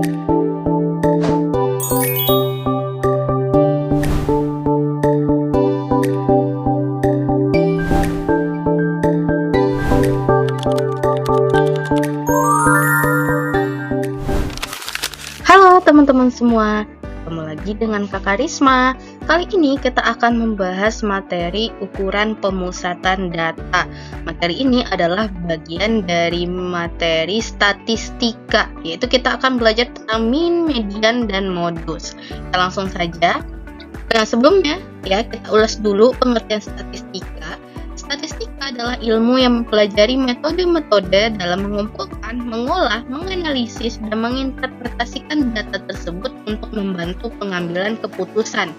Halo teman-teman semua, ketemu lagi dengan Kakak Risma. Kali ini kita akan membahas materi ukuran pemusatan data. Materi ini adalah bagian dari materi statistika, yaitu kita akan belajar tentang mean, median, dan modus. Kita langsung saja. Nah, sebelumnya ya kita ulas dulu pengertian statistika. Statistika adalah ilmu yang mempelajari metode-metode dalam mengumpulkan, mengolah, menganalisis, dan menginterpretasikan data tersebut untuk membantu pengambilan keputusan.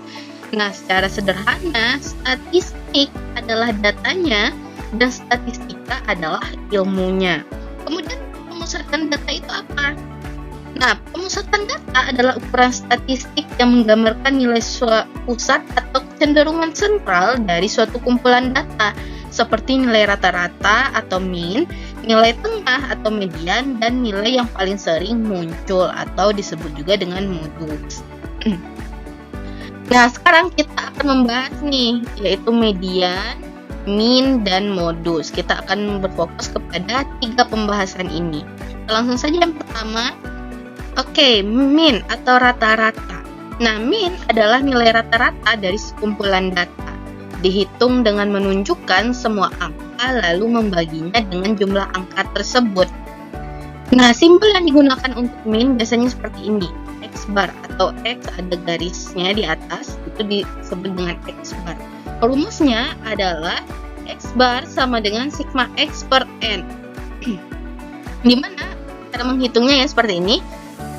Nah, secara sederhana, statistik adalah datanya dan statistika adalah ilmunya. Kemudian, pemusatan data itu apa? Nah, pemusatan data adalah ukuran statistik yang menggambarkan nilai pusat atau kecenderungan sentral dari suatu kumpulan data, seperti nilai rata-rata atau mean, nilai tengah atau median, dan nilai yang paling sering muncul atau disebut juga dengan modus. Nah, sekarang kita akan membahas nih, yaitu median, mean, dan modus. Kita akan berfokus kepada 3 pembahasan ini. Langsung saja yang pertama. Oke, mean atau rata-rata. Nah, mean adalah nilai rata-rata dari sekumpulan data. Dihitung dengan menunjukkan semua angka lalu membaginya dengan jumlah angka tersebut. Nah, simbol yang digunakan untuk mean biasanya seperti ini. X bar atau X ada garisnya di atas, itu disebut dengan X bar. Rumusnya adalah X bar sama dengan sigma X per N. Dimana cara menghitungnya ya seperti ini.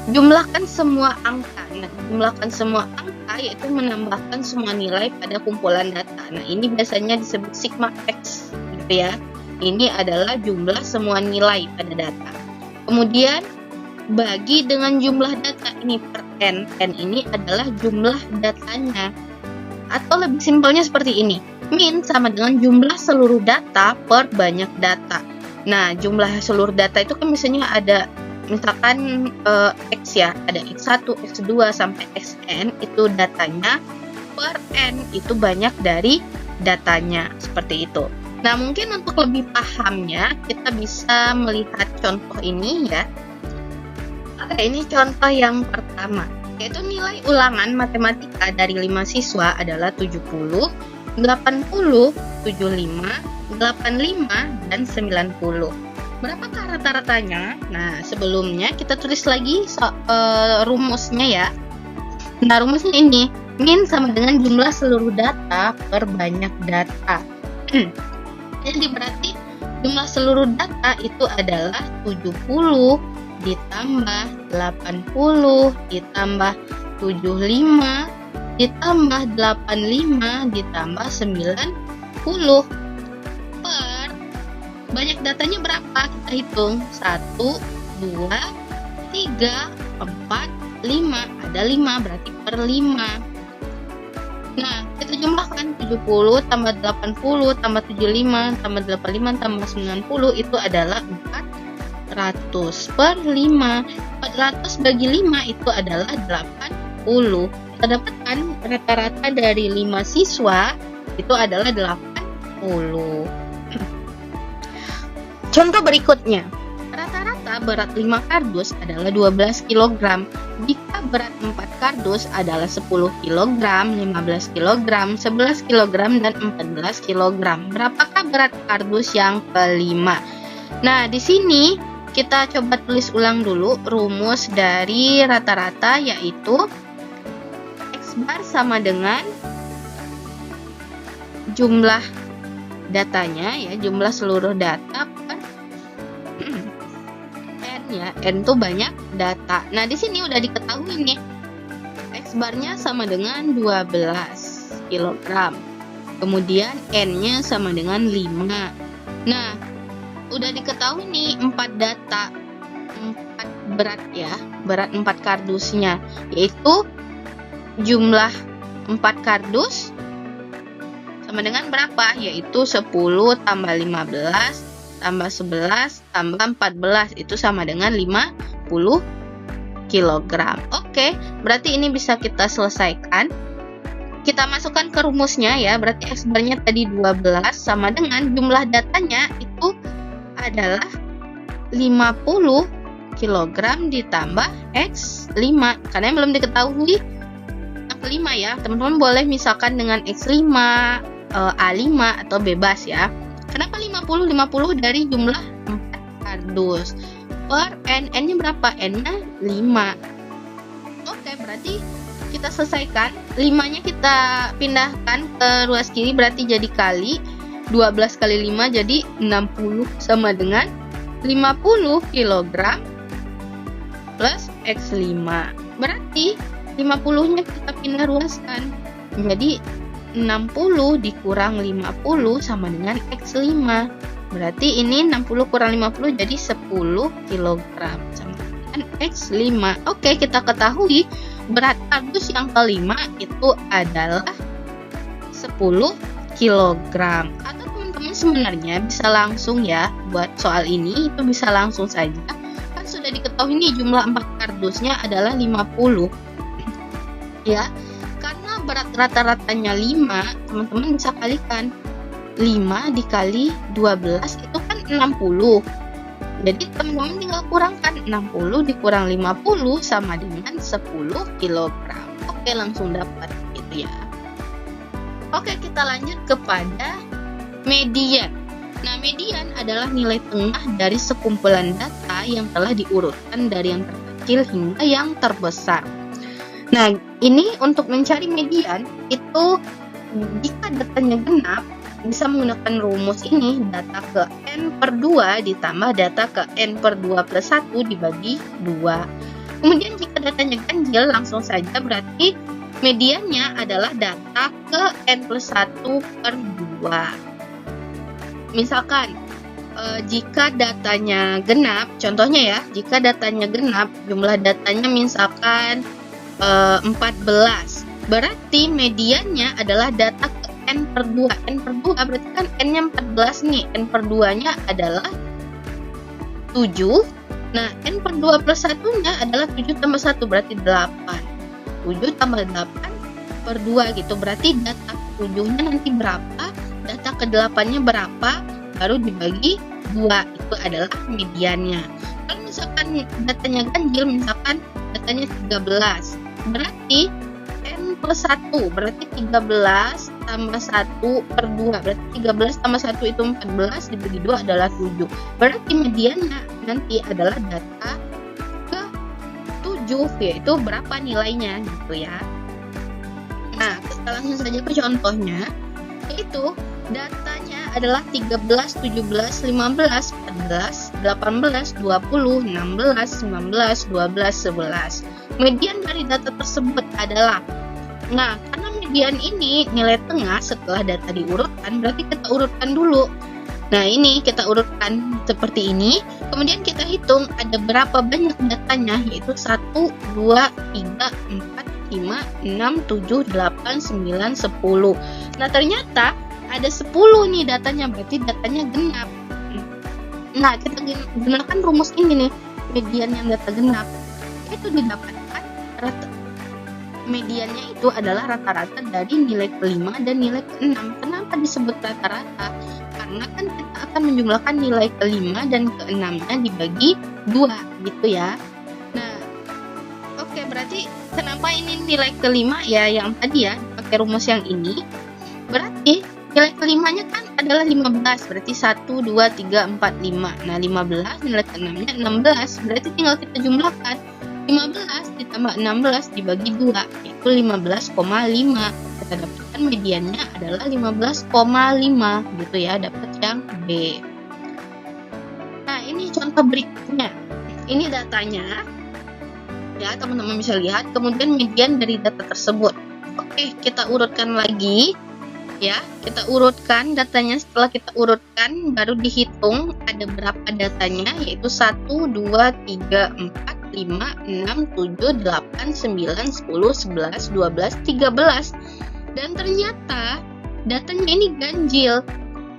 Jumlahkan semua angka. Nah, jumlahkan semua angka yaitu menambahkan semua nilai pada kumpulan data. Nah, ini biasanya disebut sigma X gitu ya. Ini adalah jumlah semua nilai pada data. Kemudian bagi dengan jumlah data ini per N. N ini adalah jumlah datanya. Atau lebih simpelnya seperti ini. Mean sama dengan jumlah seluruh data per banyak data. Nah, jumlah seluruh data itu kan misalnya ada misalkan X ya, ada X1, X2 sampai Xn itu datanya, per N itu banyak dari datanya, seperti itu. Nah, mungkin untuk lebih pahamnya kita bisa melihat contoh ini ya. Oke, ini contoh yang pertama, yaitu nilai ulangan matematika dari 5 siswa adalah 70, 80, 75, 85, dan 90. Berapakah rata-ratanya? Nah, sebelumnya kita tulis lagi rumusnya ya. Nah, rumusnya ini, mean sama dengan jumlah seluruh data per banyak data. Jadi berarti jumlah seluruh data itu adalah 70 ditambah 80 ditambah 75 ditambah 85 ditambah 90. Banyak datanya berapa? Kita hitung 1, 2, 3, 4, 5. Ada 5 berarti per 5. Nah, kita jumlahkan 70 tambah 80 tambah 75 tambah 85 tambah 90 itu adalah 400 per 5. 400 bagi 5 itu adalah 80. Kita dapatkan rata-rata dari 5 siswa itu adalah 80. Contoh berikutnya, rata-rata berat 5 kardus adalah 12 kg. Jika berat 4 kardus adalah 10 kg, 15 kg, 11 kg, dan 14 kg. Berapakah berat kardus yang kelima? Nah, di sini kita coba tulis ulang dulu rumus dari rata-rata, yaitu X bar sama dengan jumlah datanya ya, jumlah seluruh data per N ya. N itu banyak data. Nah, di sini udah diketahui nih. X barnya sama dengan 12 kg. Kemudian N-nya sama dengan 5. Nah, udah diketahui nih 4 data. 4 berat ya. Berat 4 kardusnya, yaitu jumlah 4 kardus sama dengan berapa? Yaitu 10 tambah 15 tambah 11 tambah 14 itu sama dengan 50 kilogram. Oke, berarti ini bisa kita selesaikan. Kita masukkan ke rumusnya ya, berarti X barnya tadi 12 sama dengan jumlah datanya itu adalah 50 kilogram ditambah X5. Karena yang belum diketahui angka 5 ya, teman-teman boleh misalkan dengan X5, A5 atau bebas ya. Kenapa 50? 50 dari jumlah 4 kardus. Per N-nya berapa? N-nya 5. Oke, berarti kita selesaikan. 5-nya kita pindahkan ke ruas kiri, berarti jadi kali 12 kali 5 jadi 60 sama dengan 50 kg plus X5. Berarti 50-nya kita pindah ruaskan. Jadi 60 dikurang 50 sama dengan X5. Berarti ini 60 kurang 50 jadi 10 kg sama dengan X5. Oke, kita ketahui berat kardus yang kelima itu adalah 10 kg. Atau teman-teman sebenarnya bisa langsung ya, buat soal ini itu bisa langsung saja. Kan sudah diketahui nih jumlah 4 kardusnya adalah 50. Ya, karena berat rata-ratanya 5, teman-teman bisa kalikan. 5 dikali 12 itu kan 60. Jadi teman-teman tinggal kurangkan 60 dikurang 50 sama dengan 10 kg. Oke, langsung dapat gitu ya. Oke, kita lanjut kepada median. Nah, median adalah nilai tengah dari sekumpulan data yang telah diurutkan dari yang terkecil hingga yang terbesar. Nah, ini untuk mencari median itu jika datanya genap bisa menggunakan rumus ini, data ke N per 2 ditambah data ke N per 2 plus 1 dibagi 2. Kemudian jika datanya ganjil langsung saja berarti mediannya adalah data ke N plus 1 per 2. Misalkan jika datanya genap, contohnya ya, jika datanya genap jumlah datanya misalkan 14, berarti mediannya adalah data ke N per 2. N per 2 berarti kan N-nya 14 nih. N per 2-nya adalah 7. Nah, N per 2 plus 1-nya adalah 7 tambah 1 berarti 8. 7 tambah 8 per 2 gitu. Berarti data ke 7-nya nanti berapa, data ke 8-nya berapa, baru dibagi 2. Itu adalah mediannya. Kalau misalkan datanya ganjil, misalkan datanya 13, berarti N plus 1 berarti 13 tambah 1 per 2 berarti 13 tambah 1 itu 14 dibagi 2 adalah 7. Berarti mediannya nanti adalah data ke 7 yaitu berapa nilainya gitu ya. Nah, kita langsung saja ke contohnya, yaitu datanya adalah 13, 17, 15, 14, 18, 20, 16, 19, 12, 11. Median dari data tersebut adalah, nah, karena median ini nilai tengah setelah data diurutkan, berarti kita urutkan dulu. Nah, ini kita urutkan seperti ini. Kemudian kita hitung ada berapa banyak datanya, yaitu 1, 2, 3, 4, 5, 6, 7, 8, 9, 10. Nah, ternyata ada 10 nih datanya, berarti datanya genap. Nah, kita gunakan rumus ini nih, median yang data genap. Itu didapatkan mediannya itu adalah rata-rata dari nilai kelima dan nilai keenam. Kenapa disebut rata-rata? Karena kan kita akan menjumlahkan nilai kelima dan keenamnya dibagi 2 gitu ya. Nah, oke, berarti kenapa ini nilai kelima ya yang tadi ya, pakai rumus yang ini. Berarti nilai kelimanya kan adalah 15, berarti 1, 2, 3, 4, 5. Nah, 15 nilai keenamnya 16, berarti tinggal kita jumlahkan. 15 ditambah 16 dibagi 2 itu 15,5. Kita dapatkan mediannya adalah 15,5 gitu ya, dapat yang B. Nah, ini contoh berikutnya. Ini datanya ya, teman-teman bisa lihat, kemudian median dari data tersebut. Oke, kita urutkan lagi ya, kita urutkan datanya. Setelah kita urutkan baru dihitung ada berapa datanya, yaitu 1, 2, 3, 4, 5, 6, 7, 8, 9, 10, 11, 12, 13. Dan ternyata datanya ini ganjil.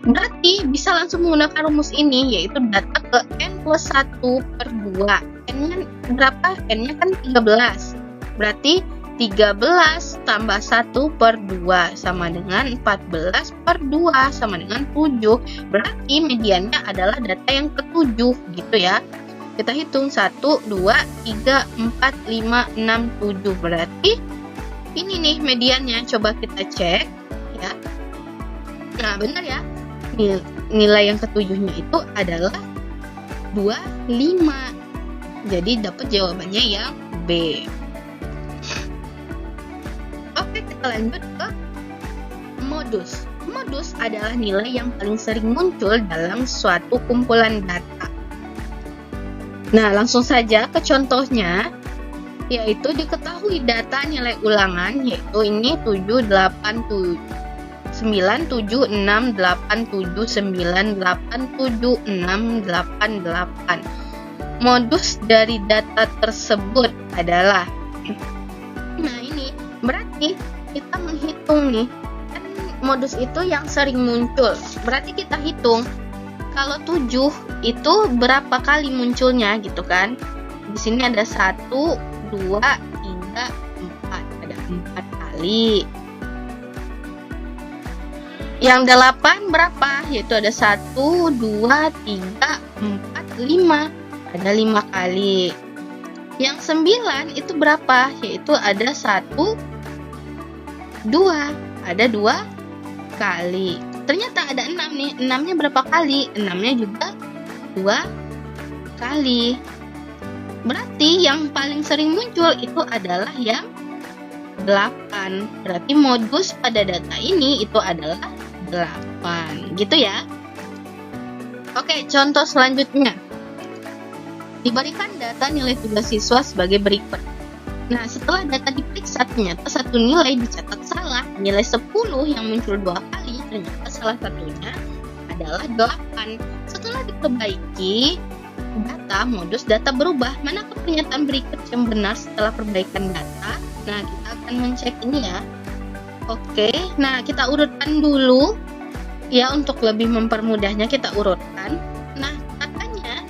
Berarti bisa langsung menggunakan rumus ini, yaitu data ke N plus 1 per 2. N-nya berapa? N-nya kan 13. Berarti 13 tambah 1 per 2 sama dengan 14 per 2 sama dengan 7. Berarti mediannya adalah data yang ke-7 gitu ya. Kita hitung 1, 2, 3, 4, 5, 6, 7. Berarti ini nih mediannya. Coba kita cek ya. Nah, benar ya. Nilai yang ke-7-nya itu adalah 25. Jadi dapat jawabannya yang B. Oke, kita lanjut ke modus. Modus adalah nilai yang paling sering muncul dalam suatu kumpulan data. Nah, langsung saja ke contohnya, yaitu diketahui data nilai ulangan, yaitu ini 7, 8, 9, 7, 6, 8, 7, 9, 8, 7, 6, 8, 8. Modus dari data tersebut adalah, nah ini berarti kita menghitung nih, kan modus itu yang sering muncul. Berarti kita hitung kalau 7 itu berapa kali munculnya gitu kan. Di sini ada 1, 2, 3, 4. Ada 4 kali. Yang 8 berapa? Yaitu ada 1, 2, 3, 4, 5. Ada 5 kali. Yang 9 itu berapa? Yaitu ada 1, 2. Ada 2 kali. Ternyata ada 6 nih. 6-nya berapa kali? 6-nya juga 2 kali. Berarti yang paling sering muncul itu adalah yang 8. Berarti modus pada data ini itu adalah 8. Gitu ya. Oke, contoh selanjutnya. Diberikan data nilai tugas siswa sebagai berikut. Nah, setelah data diperiksa, ternyata satu nilai dicatat salah. Nilai 10 yang muncul 2 kali, ternyata salah satunya adalah 8. Setelah diperbaiki data, modus data berubah. Manakah pernyataan berikut yang benar setelah perbaikan data? Nah, kita akan mencek ini ya. Oke, nah kita urutkan dulu. Ya, untuk lebih mempermudahnya kita urutkan. Nah, katanya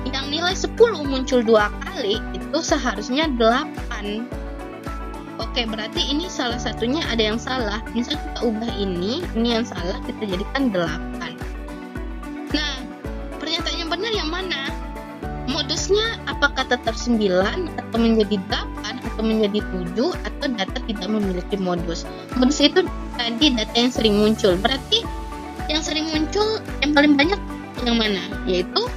yang nilai 10 muncul 2 kali itu seharusnya 8. Oke, berarti ini salah satunya ada yang salah. Misal kita ubah ini yang salah, kita jadikan 8. Nah, pernyataan yang benar yang mana? Modusnya apakah tetap 9 atau menjadi 8 atau menjadi 7 atau data tidak memiliki modus? Modus itu tadi data yang sering muncul. Berarti yang sering muncul yang paling banyak yang mana? Yaitu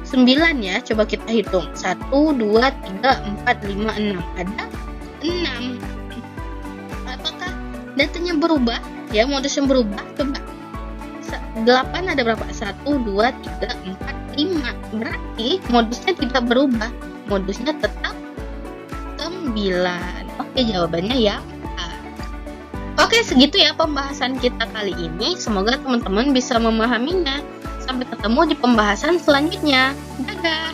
9 ya. Coba kita hitung. 1, 2, 3, 4, 5, 6. Ada 6. Apakah datanya berubah? Ya, modusnya berubah. Coba. 8 ada berapa? 1, 2, 3, 4, 5. Berarti modusnya tidak berubah. Modusnya tetap 9. Oke, jawabannya ya. Oke, segitu ya pembahasan kita kali ini. Semoga teman-teman bisa memahaminya. Sampai ketemu di pembahasan selanjutnya. Dadah!